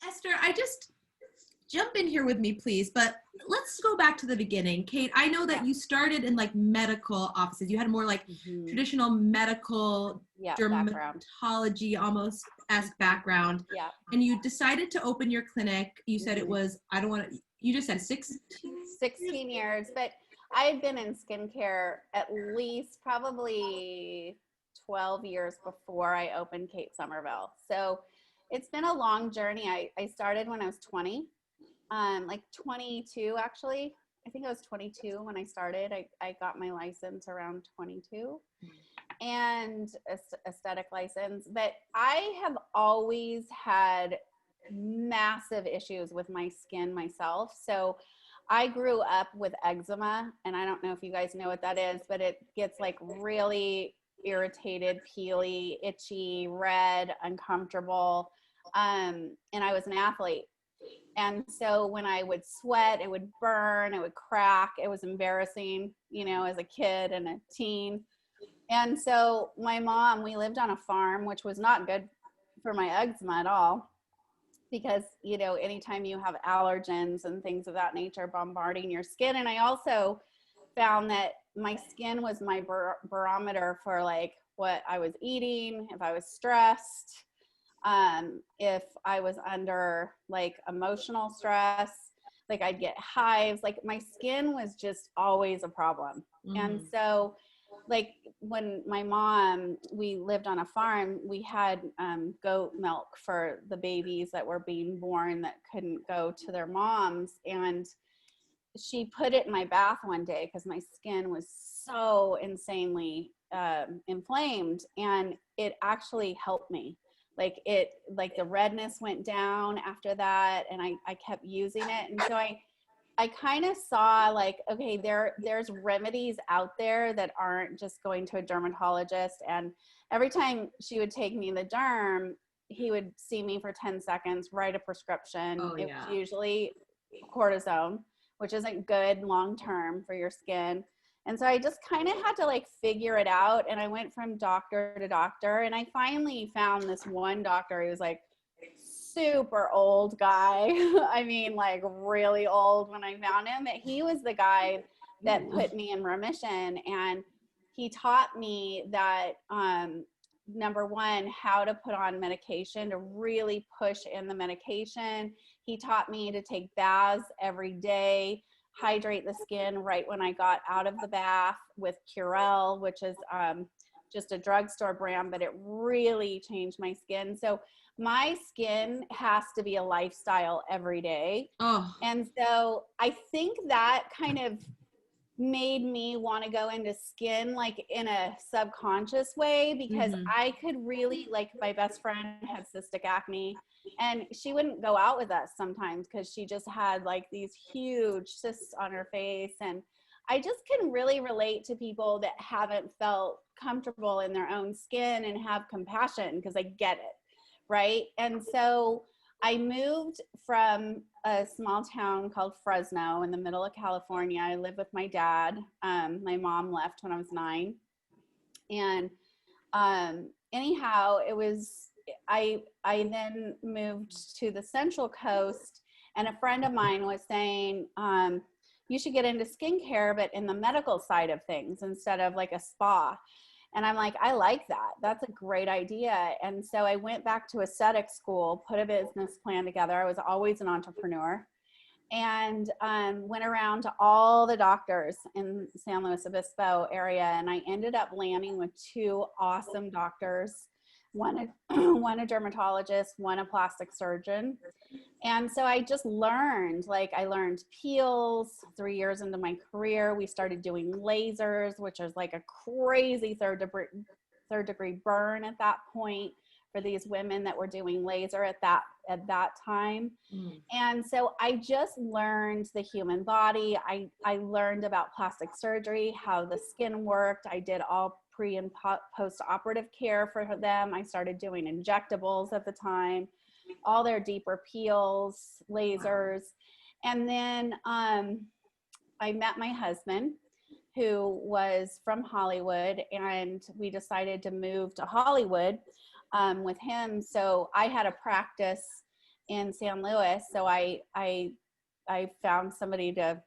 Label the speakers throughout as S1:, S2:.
S1: Esther, I just jump in here with me, please. But let's go back to the beginning. Kate, I know that
S2: Yeah.
S1: you started in like medical offices. You had more like
S2: Mhm.
S1: traditional medical
S2: Yeah, background.
S1: dermatology almost esque background.
S2: Yeah.
S1: And you decided to open your clinic. You said it
S2: Mhm.
S1: was, I don't want to, you just said 16?
S2: 16 years, but I had been in skincare at least probably 12 years before I opened Kate Somerville. So it's been a long journey. I started when I was 20, like 22 actually. I think I was 22 when I started. I got my license around 22 and aesthetic license. But I have always had massive issues with my skin myself. So I grew up with eczema, and I don't know if you guys know what that is, but it gets like really irritated, peely, itchy, red, uncomfortable. And I was an athlete. And so when I would sweat, it would burn, it would crack. It was embarrassing, as a kid and a teen. And so my mom, we lived on a farm, which was not good for my eczema at all because, anytime you have allergens and things of that nature bombarding your skin. And I also found that my skin was my barometer for like what I was eating, if I was stressed, if I was under like emotional stress, like I'd get hives, like my skin was just always a problem. And so like when my mom, we lived on a farm, we had goat milk for the babies that were being born that couldn't go to their moms. And she put it in my bath one day because my skin was so insanely inflamed, and it actually helped me. Like the redness went down after that, and I kept using it. And so I kind of saw like, okay, there's remedies out there that aren't just going to a dermatologist. And every time she would take me to the derm, he would see me for 10 seconds, write a prescription.
S1: Oh,
S2: It
S1: yeah.
S2: was usually cortisone, which isn't good long term for your skin. And so I just kind of had to like figure it out. And I went from doctor to doctor, and I finally found this one doctor who was like super old guy. I mean, like really old when I found him. But he was the guy that put me in remission. And he taught me that number one, how to put on medication, to really push in the medication. He taught me to take baths every day, hydrate the skin right when I got out of the bath with Curel, which is just a drugstore brand, but it really changed my skin. So my skin has to be a lifestyle every day.
S1: Oh,
S2: And so I think that kind of made me want to go into skin like in a subconscious way, because I could really, like, my best friend had cystic acne, and she wouldn't go out with us sometimes because she just had like these huge cysts on her face. And I just can really relate to people that haven't felt comfortable in their own skin and have compassion, because I get it, right? And so I moved from a small town called Fresno in the middle of California. I lived with my dad. My mom left when I was 9. And anyhow, I then moved to the Central Coast, and a friend of mine was saying, you should get into skincare, but in the medical side of things instead of like a spa. And I'm like, I like that. That's a great idea. And so I went back to aesthetic school, put a business plan together. I was always an entrepreneur, and went around to all the doctors in San Luis Obispo area. And I ended up landing with 2 awesome doctors, one a dermatologist, one a plastic surgeon. And so I just learned, like I learned peels 3 years into my career. We started doing lasers, which is like a crazy third degree burn at that point for these women that were doing laser at that time. And so I just learned the human body. I learned about plastic surgery, how the skin worked. I did all pre and post operative care for them. I started doing injectables at the time, all their deeper peels, lasers. And then I met my husband, who was from Hollywood, and we decided to move to Hollywood with him. So I had a practice in San Luis. So I found somebody to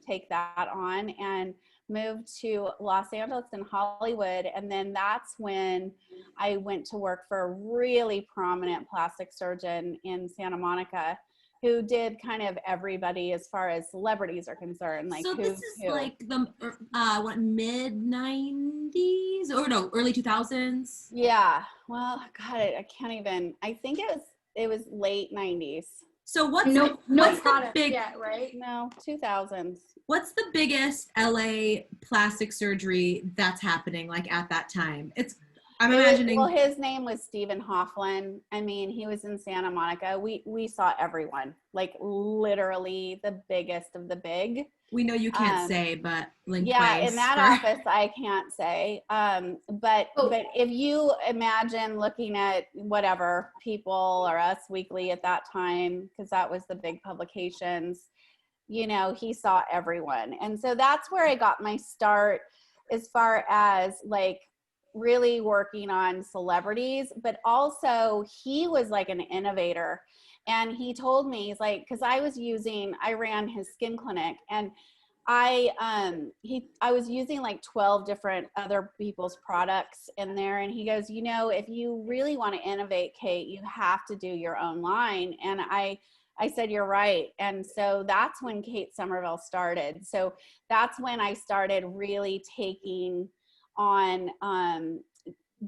S2: take that on and moved to Los Angeles and Hollywood. And then that's when I went to work for a really prominent plastic surgeon in Santa Monica who did kind of everybody as far as celebrities are concerned. Like
S1: So
S2: who's
S1: this is
S2: who.
S1: like the what, mid 90s or no, early 2000s?
S2: Yeah. Well, God, I can't even. I think it was late 90s.
S1: So what's
S3: No
S1: what's the
S3: product
S1: big
S3: yet, right?
S2: No, 2000s.
S1: what's the biggest LA plastic surgery that's happening like at that time? I'm imagining.
S2: Well, his name was Stephen Hoffman. I mean, he was in Santa Monica. We saw everyone, like literally the biggest of the big.
S1: We know you can't say, but link
S2: Yeah,
S1: ways
S2: in that
S1: for-
S2: office, I can't say. But if you imagine looking at whatever People or Us Weekly at that time, because that was the big publications, you know, he saw everyone. And so that's where I got my start as far as like really working on celebrities, but also he was like an innovator. And he told me, he's like, because I ran his skin clinic, and I was using like 12 different other people's products in there. And he goes, you know, if you really want to innovate, Kate, you have to do your own line. And I said, you're right. And so that's when Kate Somerville started. So that's when I started really taking on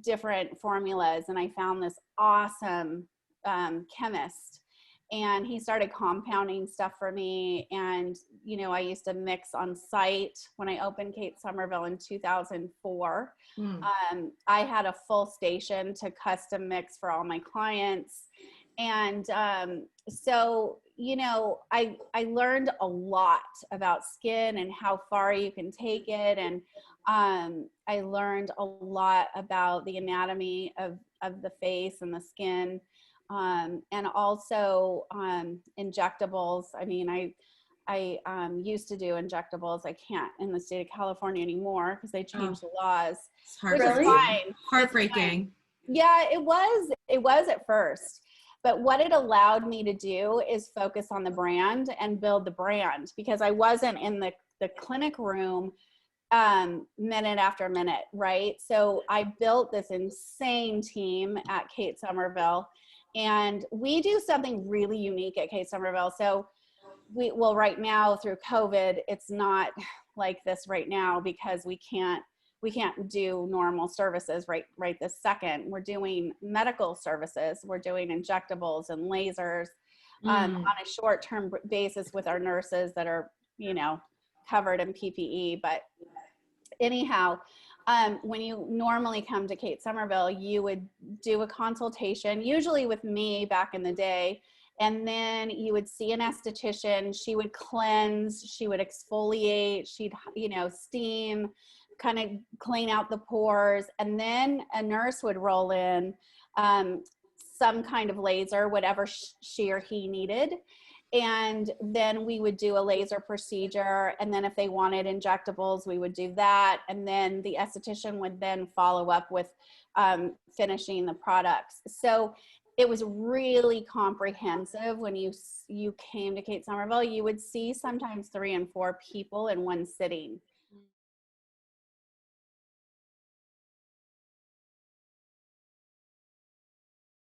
S2: different formulas. And I found this awesome chemist, and he started compounding stuff for me. And, you know, I used to mix on site when I opened Kate Somerville in 2004. I had a full station to custom mix for all my clients. And so, you know, I learned a lot about skin and how far you can take it. And I learned a lot about the anatomy of the face and the skin. And also injectables. I mean, I used to do injectables. I can't in the state of California anymore because they changed the laws.
S1: It's
S2: Which is
S1: heartbreaking.
S2: fine.
S1: Heartbreaking.
S2: Yeah, it was at first. But what it allowed me to do is focus on the brand and build the brand, because I wasn't in the clinic room minute after minute, right? So I built this insane team at Kate Somerville, and we do something really unique at Kate Somerville. So right now through COVID, it's not like this right now because we can't do normal services right this second. We're doing medical services. We're doing injectables and lasers on a short-term basis with our nurses that are, you know, covered in PPE. But anyhow, when you normally come to Kate Somerville, you would do a consultation, usually with me back in the day, and then you would see an esthetician. She would cleanse, she would exfoliate, she'd, you know, steam, kind of clean out the pores, and then a nurse would roll in some kind of laser, whatever she or he needed. And then we would do a laser procedure. And then if they wanted injectables, we would do that. And then the esthetician would then follow up with finishing the products. So it was really comprehensive. When you came to Kate Somerville, you would see sometimes 3 and 4 people in one sitting.